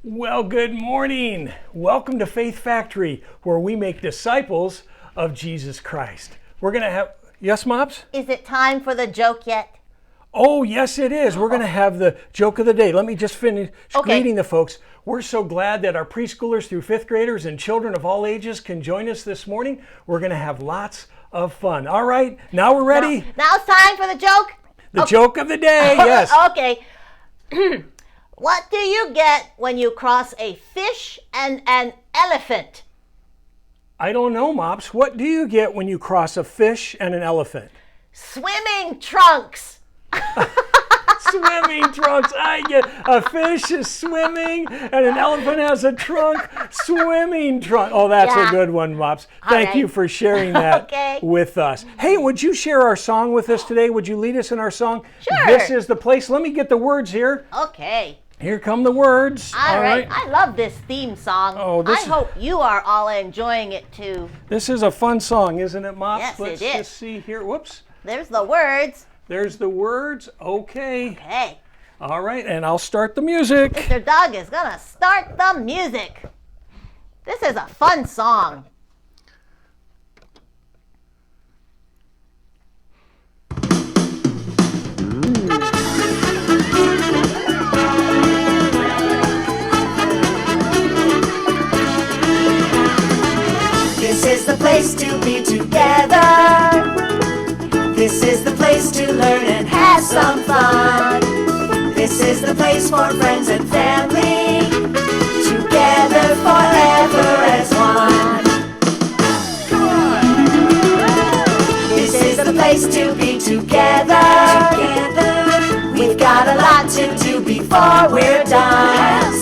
Well, good morning. Welcome to Faith Factory, where we make disciples of Jesus Christ. We're going to have, yes, Mops? Is it time for the joke yet? Oh, yes, it is. We're going to have the joke of the day. Let me just finish greeting the folks. We're so glad that our preschoolers through fifth graders and children of all ages can join us this morning. We're going to have lots of fun. All right, now we're ready. Now it's time for the joke? The joke of the day, yes. Okay. What do you get when you cross a fish and an elephant? I don't know, Mops. What do you get when you cross a fish and an elephant? Swimming trunks. Swimming trunks. I get a fish is swimming and an elephant has a trunk. Swimming trunk. Oh, that's a good one, Mops. Thank you for sharing that with us. Hey, would you share our song with us today? Would you lead us in our song? Sure. This is the place. Let me get the words here. Okay. Here come the words. All right. I love this theme song. I hope you are all enjoying it too. This is a fun song, isn't it, Mops? Yes, Let's it is. just see here. Whoops. There's the words. There's the words. Okay. Okay. All right, and I'll start the music. Mr. Doug is going to start the music. This is a fun song. This is the place to be together. This is the place to learn and have some fun. This is the place for friends and family, together forever as one. This is the place to be together. We've got a lot to do before we're done.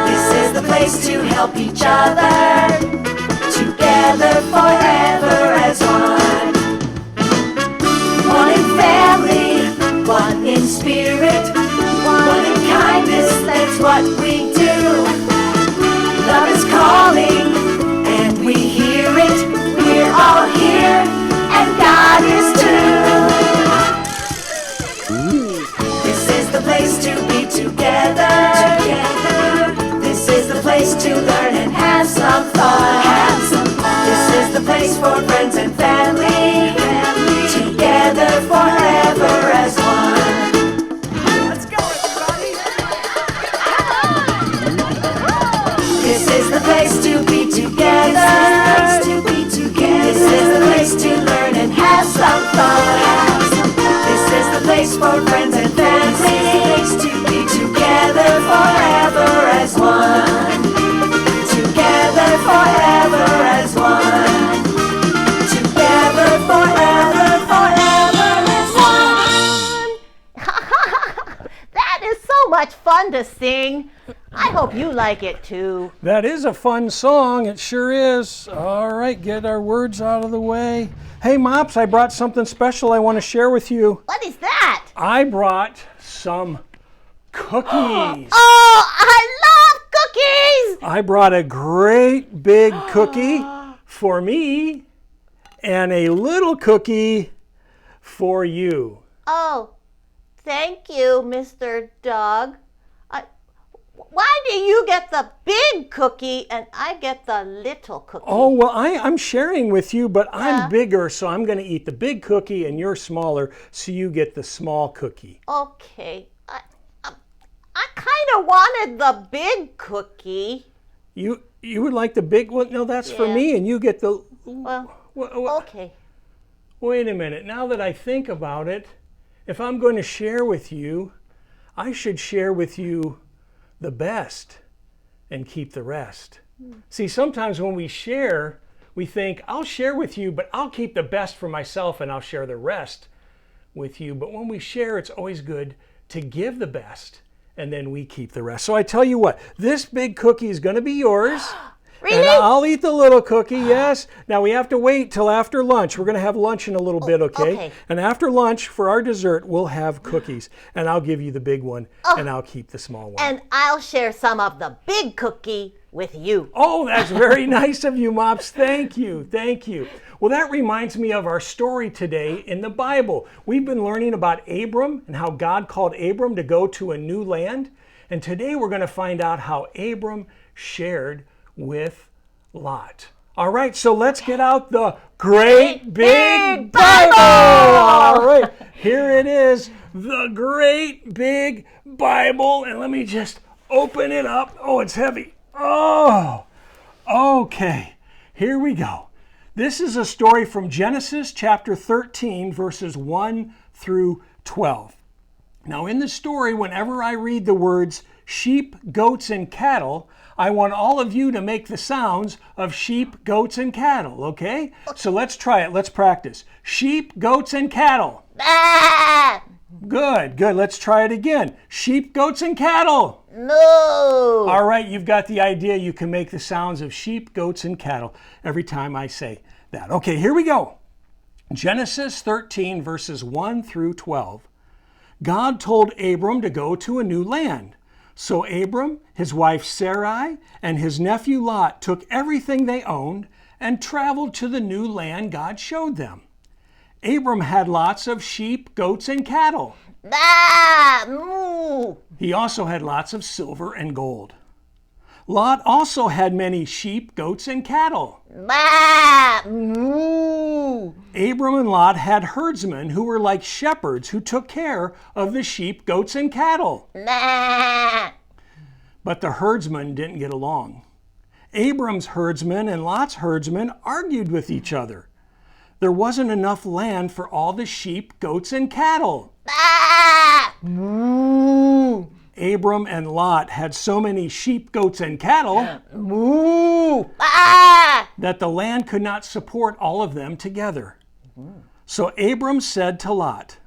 This is the place to help each other, together forever as one. One in family, one in spirit, one in kindness, that's what we do. Love is calling, and we hear it. We're all here, and God is too. This is the place to be together. This is the place to learn and have some fun. This is the place for friends and family, together forever as one. Let's go, everybody! This is the place to be together. This is the place to learn and have some fun. This is the place for friends and family, to be together forever as one. Together forever as one. Together forever, forever as one. That is so much fun to sing. I hope you like it too. That is a fun song. It sure is. All right, get our words out of the way. Hey, Mops, I brought something special I want to share with you. What is that? I brought some cookies. Oh, I love cookies! I brought a great big cookie for me and a little cookie for you. Oh, thank you, Mr. Doug. Why do you get the big cookie and I get the little cookie? Oh, well, I'm sharing with you, but I'm bigger, so I'm going to eat the big cookie and you're smaller, so you get the small cookie. Okay. I kind of wanted the big cookie. You would like the big one? No, that's for me, and you get the... Well, okay. Wait a minute. Now that I think about it, if I'm going to share with you, I should share with you the best and keep the rest. See, sometimes when we share, we think, I'll share with you, but I'll keep the best for myself and I'll share the rest with you. But when we share, it's always good to give the best and then we keep the rest. So I tell you what, this big cookie is going to be yours. Really? And I'll eat the little cookie, yes. Now we have to wait till after lunch. We're going to have lunch in a little bit, okay? And after lunch, for our dessert, we'll have cookies. And I'll give you the big one, and I'll keep the small one. And I'll share some of the big cookie with you. Oh, that's very nice of you, Mops. Thank you. Thank you. Well, that reminds me of our story today in the Bible. We've been learning about Abram and how God called Abram to go to a new land. And today we're going to find out how Abram shared with Lot. All right, so let's get out the great big Bible. All right, here it is, the great big Bible. And let me just open it up. Oh, it's heavy. Oh, okay, here we go. This is a story from Genesis chapter 13, verses 1 through 12. Now, in the story, whenever I read the words sheep, goats, and cattle, I want all of you to make the sounds of sheep, goats, and cattle, okay? So let's try it. Let's practice. Sheep, goats, and cattle. Ah! Good, good. Let's try it again. Sheep, goats, and cattle. No. All right, you've got the idea. You can make the sounds of sheep, goats, and cattle every time I say that. Okay, here we go. Genesis 13, verses 1 through 12. God told Abram to go to a new land. So Abram, his wife Sarai, and his nephew Lot took everything they owned and traveled to the new land God showed them. Abram had lots of sheep, goats, and cattle. Ah! Moo. He also had lots of silver and gold. Lot also had many sheep, goats, and cattle. Ah! Moo. Abram and Lot had herdsmen who were like shepherds who took care of the sheep, goats, and cattle. Nah. But the herdsmen didn't get along. Abram's herdsmen and Lot's herdsmen argued with each other. There wasn't enough land for all the sheep, goats, and cattle. Ah! Moo. Abram and Lot had so many sheep, goats, and cattle Moo. Ah! that the land could not support all of them together. So Abram said to Lot,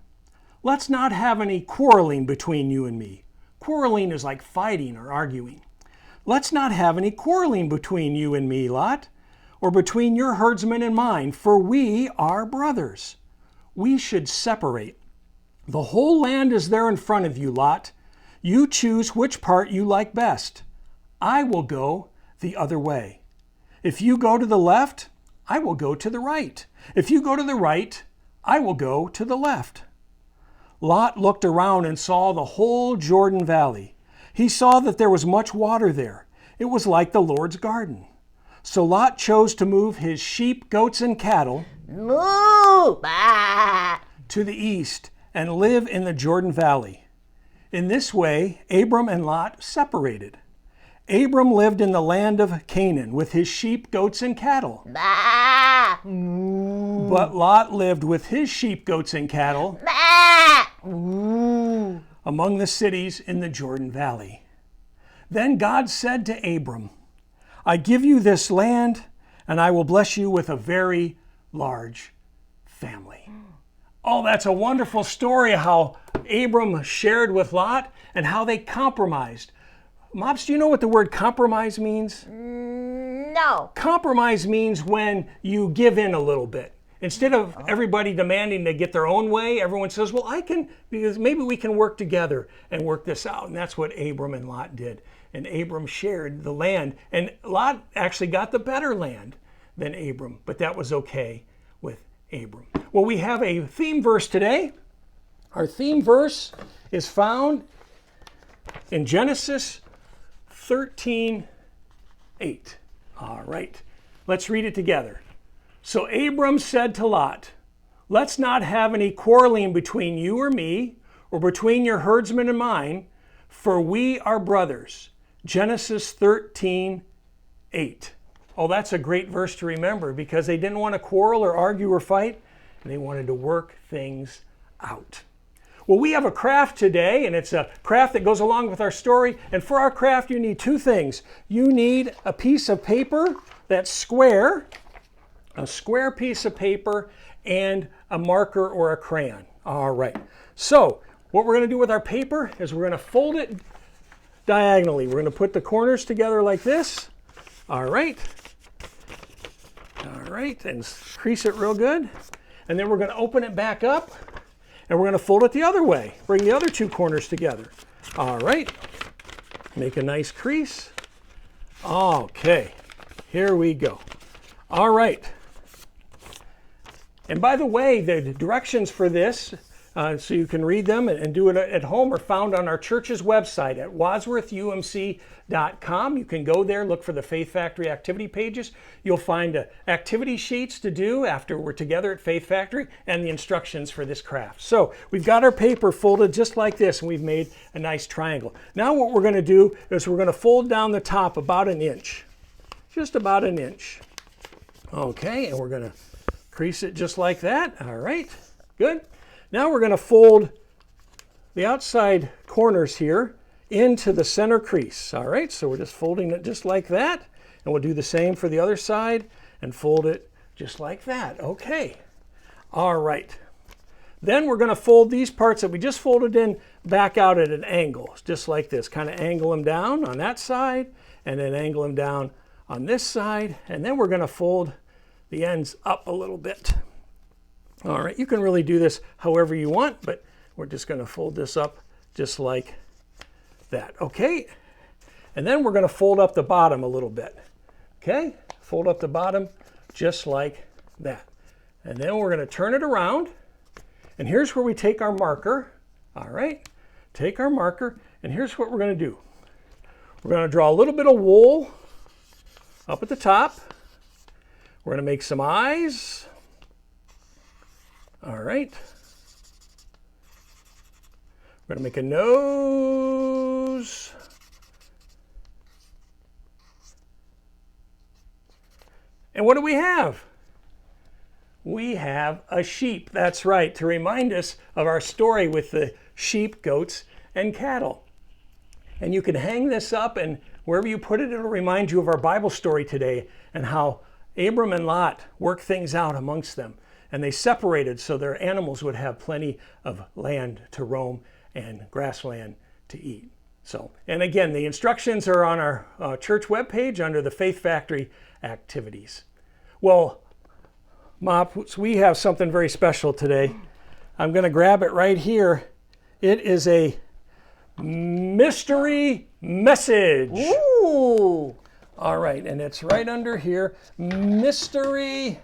"Let's not have any quarreling between you and me." Quarreling is like fighting or arguing. "Let's not have any quarreling between you and me, Lot, or between your herdsmen and mine, for we are brothers. We should separate. The whole land is there in front of you, Lot. You choose which part you like best. I will go the other way. If you go to the left, I will go to the right. If you go to the right, I will go to the left." Lot looked around and saw the whole Jordan Valley. He saw that there was much water there. It was like the Lord's garden. So Lot chose to move his sheep, goats, and cattle Moo. Bah. to the east and live in the Jordan Valley. In this way, Abram and Lot separated. Abram lived in the land of Canaan with his sheep, goats, and cattle. Bah. Moo. But Lot lived with his sheep, goats, and cattle Bah. Moo. among the cities in the Jordan Valley. Then God said to Abram, "I give you this land, and I will bless you with a very large family." Oh, that's a wonderful story how Abram shared with Lot and how they compromised. Mops, do you know what the word compromise means? No. Compromise means when you give in a little bit. Instead of everybody demanding to get their own way, everyone says, well, I can, because maybe we can work together and work this out. And that's what Abram and Lot did. And Abram shared the land. And Lot actually got the better land than Abram, but that was okay with Abram. Well, we have a theme verse today. Our theme verse is found in Genesis 13:8. All right, let's read it together. So Abram said to Lot, "Let's not have any quarreling between you or me, or between your herdsmen and mine, for we are brothers." Genesis 13:8. Oh, that's a great verse to remember because they didn't want to quarrel or argue or fight, and they wanted to work things out. Well, we have a craft today, and it's a craft that goes along with our story. And for our craft, you need two things. You need a piece of paper that's square, a square piece of paper, and a marker or a crayon. All right. So what we're going to do with our paper is we're going to fold it diagonally. We're going to put the corners together like this. All right. All right, and crease it real good. And then we're going to open it back up. And we're going to fold it the other way. Bring the other two corners together. All right. Make a nice crease. Okay. Here we go. All right. And by the way, the directions for this, so you can read them and do it at home, are found on our church's website at wadsworthumc.com. You can go there, look for the Faith Factory activity pages. You'll find activity sheets to do after we're together at Faith Factory and the instructions for this craft. So we've got our paper folded just like this, and we've made a nice triangle. Now what we're going to do is we're going to fold down the top about an inch, just about an inch. Okay, and we're going to crease it just like that. All right, good. Now we're going to fold the outside corners here into the center crease. All right, so we're just folding it just like that. And we'll do the same for the other side and fold it just like that. Okay, all right. Then we're going to fold these parts that we just folded in back out at an angle, just like this. Kind of angle them down on that side and then angle them down on this side. And then we're going to fold the ends up a little bit. All right, you can really do this however you want, but we're just going to fold this up just like that. Okay, and then we're going to fold up the bottom a little bit. Okay, fold up the bottom just like that. And then we're going to turn it around, and here's where we take our marker. All right, take our marker, and here's what we're going to do. We're going to draw a little bit of wool up at the top. We're going to make some eyes. All right. We're going to make a nose. And what do we have? We have a sheep. That's right, to remind us of our story with the sheep, goats, and cattle. And you can hang this up, and wherever you put it, it'll remind you of our Bible story today and how Abram and Lot worked things out amongst them. And they separated so their animals would have plenty of land to roam and grassland to eat. So, and again, the instructions are on our church webpage under the Faith Factory activities. Well, Mops, we have something very special today. I'm going to grab it right here. It is a mystery message. Ooh! All right, and it's right under here. Mystery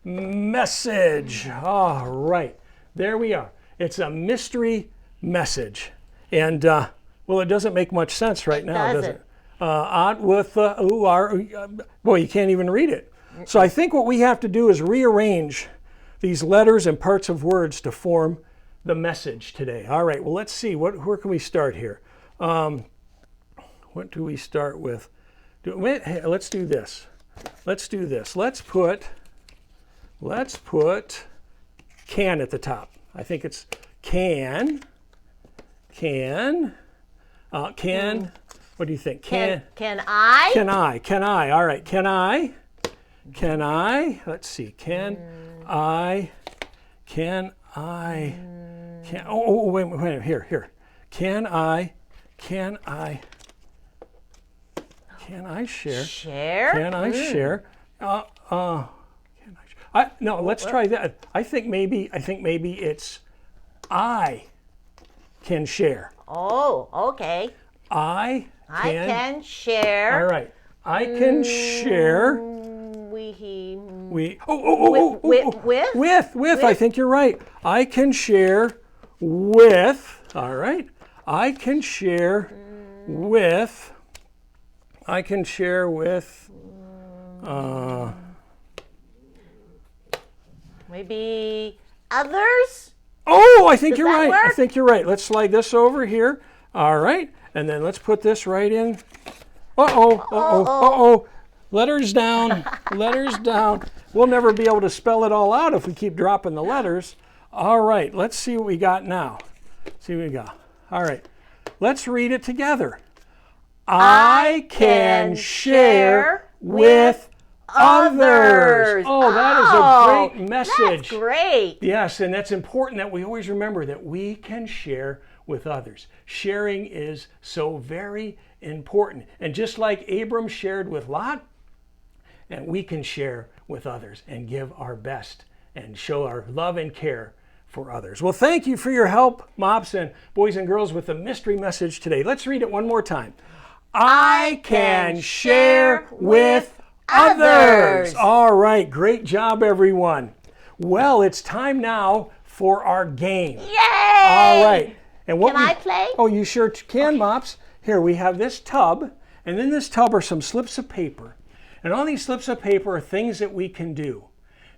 message. All right, there we are. It's a mystery message. And, well, it doesn't make much sense right now, does it? Odd with boy, you can't even read it. So I think what we have to do is rearrange these letters and parts of words to form the message today. All right, well, let's see. Where can we start here? What do we start with? Hey, let's do this. Let's do this. Let's put can at the top. I think it's can. What do you think? Can I? Can I? All right. Can I? Let's see. Can I? Oh, wait. Here. Can I share? Share? Can I share? No, let's try that. I think maybe it's I can share. Oh, okay. I can share. All right. I can share. With? I think you're right. I can share with. All right. I can share with. Maybe others? Oh, I think you're right. Work? I think you're right. Let's slide this over here. All right. And then let's put this right in. Uh-oh. Letters down. Letters down. We'll never be able to spell it all out if we keep dropping the letters. All right. Let's see what we got now. See what we got. All right. Let's read it together. I can share with others. Oh, that is a great message. That's great. Yes, and that's important that we always remember that we can share with others. Sharing is so very important. And just like Abram shared with Lot, and we can share with others and give our best and show our love and care for others. Well, thank you for your help, Mops and boys and girls, with the mystery message today. Let's read it one more time. I can share with others. All right, great job, everyone. Well, it's time now for our game. Yay! All right. And what Can I play? Oh, you sure can, Mops. Here, we have this tub, and in this tub are some slips of paper. And on these slips of paper are things that we can do.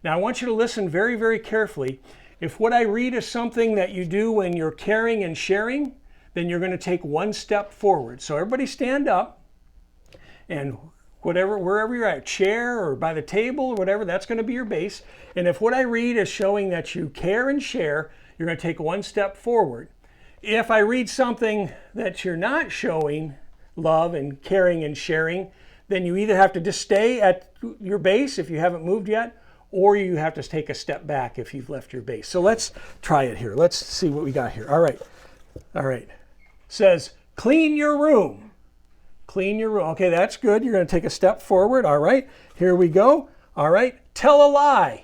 Now, I want you to listen very, very carefully. If what I read is something that you do when you're caring and sharing, then you're going to take one step forward. So everybody stand up, and wherever you're at, chair or by the table or whatever, that's going to be your base. And if what I read is showing that you care and share, you're going to take one step forward. If I read something that you're not showing love and caring and sharing, then you either have to just stay at your base if you haven't moved yet, or you have to take a step back if you've left your base. So let's try it here. Let's see what we got here. All right. Says, clean your room. Clean your room. Okay, that's good. You're going to take a step forward. All right. Here we go. All right. Tell a lie.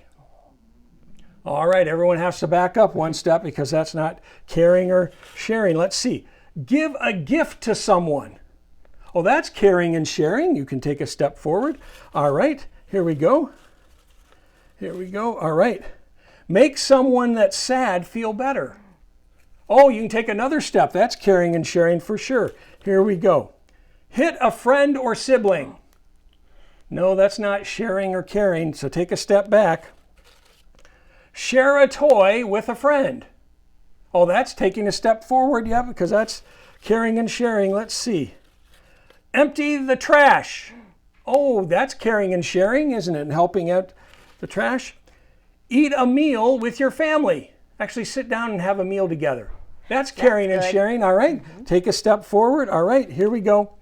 All right, everyone has to back up one step because that's not caring or sharing. Let's see. Give a gift to someone. Oh, that's caring and sharing. You can take a step forward. All right, here we go. All right. Make someone that's sad feel better. Oh, you can take another step. That's caring and sharing for sure. Here we go. Hit a friend or sibling. No, that's not sharing or caring, so take a step back. Share a toy with a friend. Oh, that's taking a step forward, yeah, because that's caring and sharing. Let's see. Empty the trash. Oh, that's caring and sharing, isn't it? And helping out the trash. Eat a meal with your family. Actually sit down and have a meal together. That's caring and sharing, all right? Take a step forward. All right, here we go.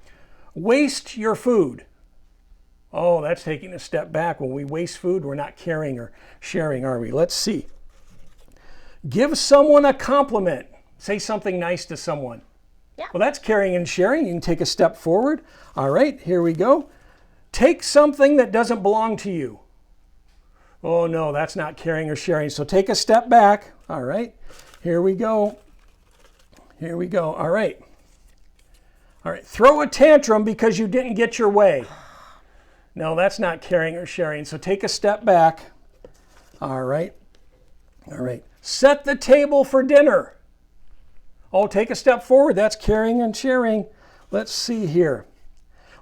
Waste your food. Oh, that's taking a step back. When we waste food, we're not caring or sharing, are we? Let's see. Give someone a compliment. Say something nice to someone. Yeah. Well, that's caring and sharing. You can take a step forward. All right, here we go. Take something that doesn't belong to you. Oh, no, that's not caring or sharing. So take a step back. All right, here we go. All right. Throw a tantrum because you didn't get your way. No, that's not caring or sharing. So take a step back. All right. Set the table for dinner. Oh, take a step forward. That's caring and sharing. Let's see here.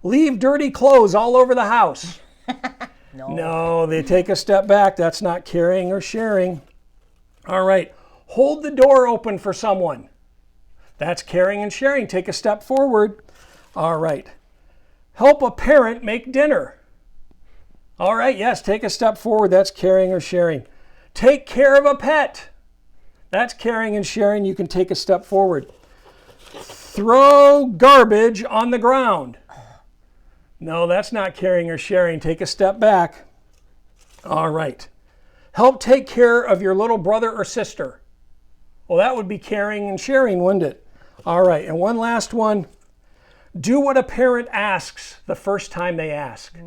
Leave dirty clothes all over the house. No, they take a step back. That's not caring or sharing. All right. Hold the door open for someone. That's caring and sharing. Take a step forward. All right. Help a parent make dinner. All right, yes, take a step forward. That's caring or sharing. Take care of a pet. That's caring and sharing. You can take a step forward. Throw garbage on the ground. No, that's not caring or sharing. Take a step back. All right. Help take care of your little brother or sister. Well, that would be caring and sharing, wouldn't it? All right, and one last one. Do what a parent asks the first time they ask.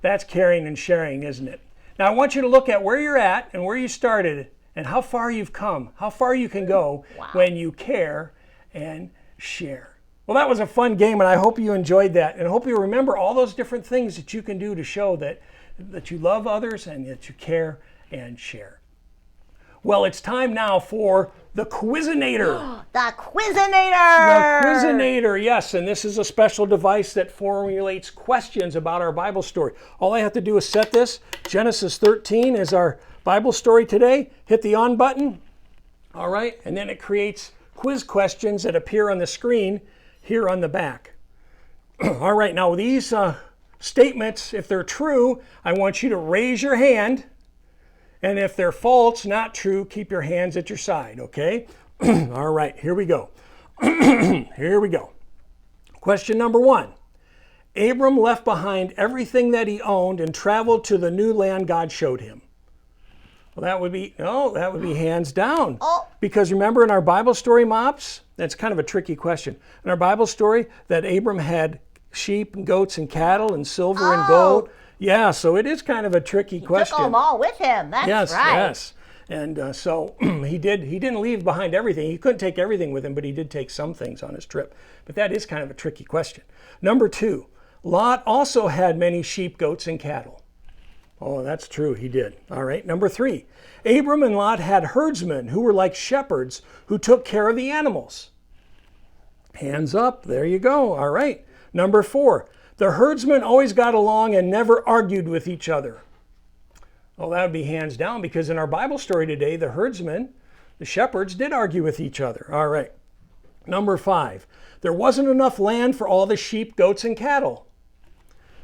That's caring and sharing, isn't it? Now I want you to look at where you're at and where you started and how far you've come, how far you can go when you care and share. Well, that was a fun game, and I hope you enjoyed that, and I hope you remember all those different things that you can do to show that you love others and that you care and share. Well, it's time now for the Quizinator. The Quizinator! The Quizinator, yes, and this is a special device that formulates questions about our Bible story. All I have to do is set this. Genesis 13 is our Bible story today. Hit the on button. All right, and then it creates quiz questions that appear on the screen here on the back. All right, now these statements, if they're true, I want you to raise your hand. And if they're false, not true, keep your hands at your side, okay? All right, here we go. Here we go. Question number 1. Abram left behind everything that he owned and traveled to the new land God showed him. Well, that would be hands down. Oh. Because remember in our Bible story, Mops, that's kind of a tricky question. In our Bible story, that Abram had sheep and goats and cattle and silver and gold. Yeah, so it is kind of a tricky question. Took them all with him. That's right. Yes. And so he didn't leave behind everything. He couldn't take everything with him, but he did take some things on his trip. But that is kind of a tricky question. Number 2, Lot also had many sheep, goats, and cattle. Oh, that's true. He did. All right. Number 3. Abram and Lot had herdsmen who were like shepherds who took care of the animals. Hands up. There you go. All right. Number 4. The herdsmen always got along and never argued with each other. Well, that would be hands down, because in our Bible story today, the herdsmen, the shepherds, did argue with each other. All right. Number 5. There wasn't enough land for all the sheep, goats, and cattle.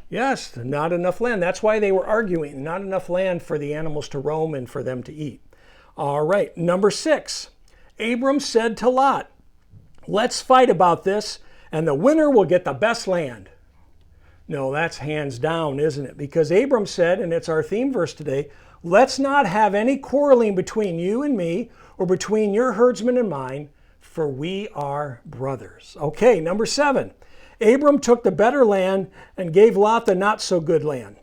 Yes, not enough land. That's why they were arguing. Not enough land for the animals to roam and for them to eat. All right. Number 6. Abram said to Lot, let's fight about this, and the winner will get the best land. No, that's hands down, isn't it? Because Abram said, and it's our theme verse today, let's not have any quarreling between you and me, or between your herdsmen and mine, for we are brothers. Okay, number 7. Abram took the better land and gave Lot the not so good land.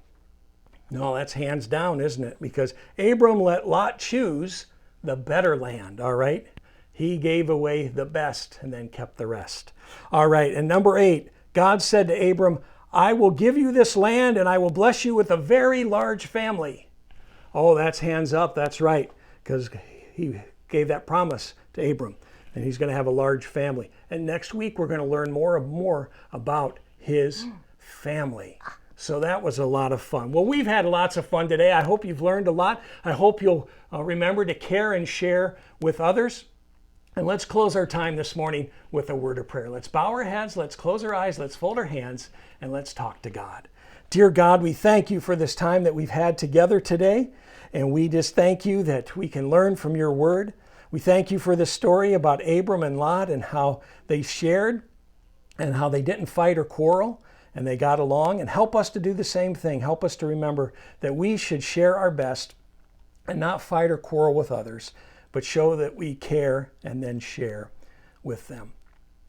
No, that's hands down, isn't it? Because Abram let Lot choose the better land, all right? He gave away the best and then kept the rest. All right, and number 8, God said to Abram, I will give you this land and I will bless you with a very large family. Oh, that's hands up, that's right, because he gave that promise to Abram, and he's going to have a large family. And next week we're going to learn more about his family. So that was a lot of fun. Well, we've had lots of fun today. I hope you've learned a lot. I hope you'll remember to care and share with others. And let's close our time this morning with a word of prayer. Let's bow our heads, let's close our eyes, let's fold our hands, and let's talk to God. Dear God, we thank you for this time that we've had together today. And we just thank you that we can learn from your word. We thank you for this story about Abram and Lot and how they shared and how they didn't fight or quarrel and they got along. And help us to do the same thing. Help us to remember that we should share our best and not fight or quarrel with others, but show that we care and then share with them.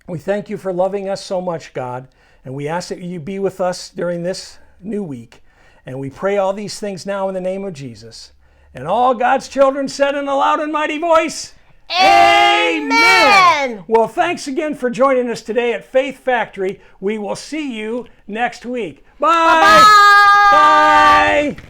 We thank you for loving us so much, God, and we ask that you be with us during this new week. And we pray all these things now in the name of Jesus. And all God's children said in a loud and mighty voice, Amen! Well, thanks again for joining us today at Faith Factory. We will see you next week. Bye! Bye-bye! Bye!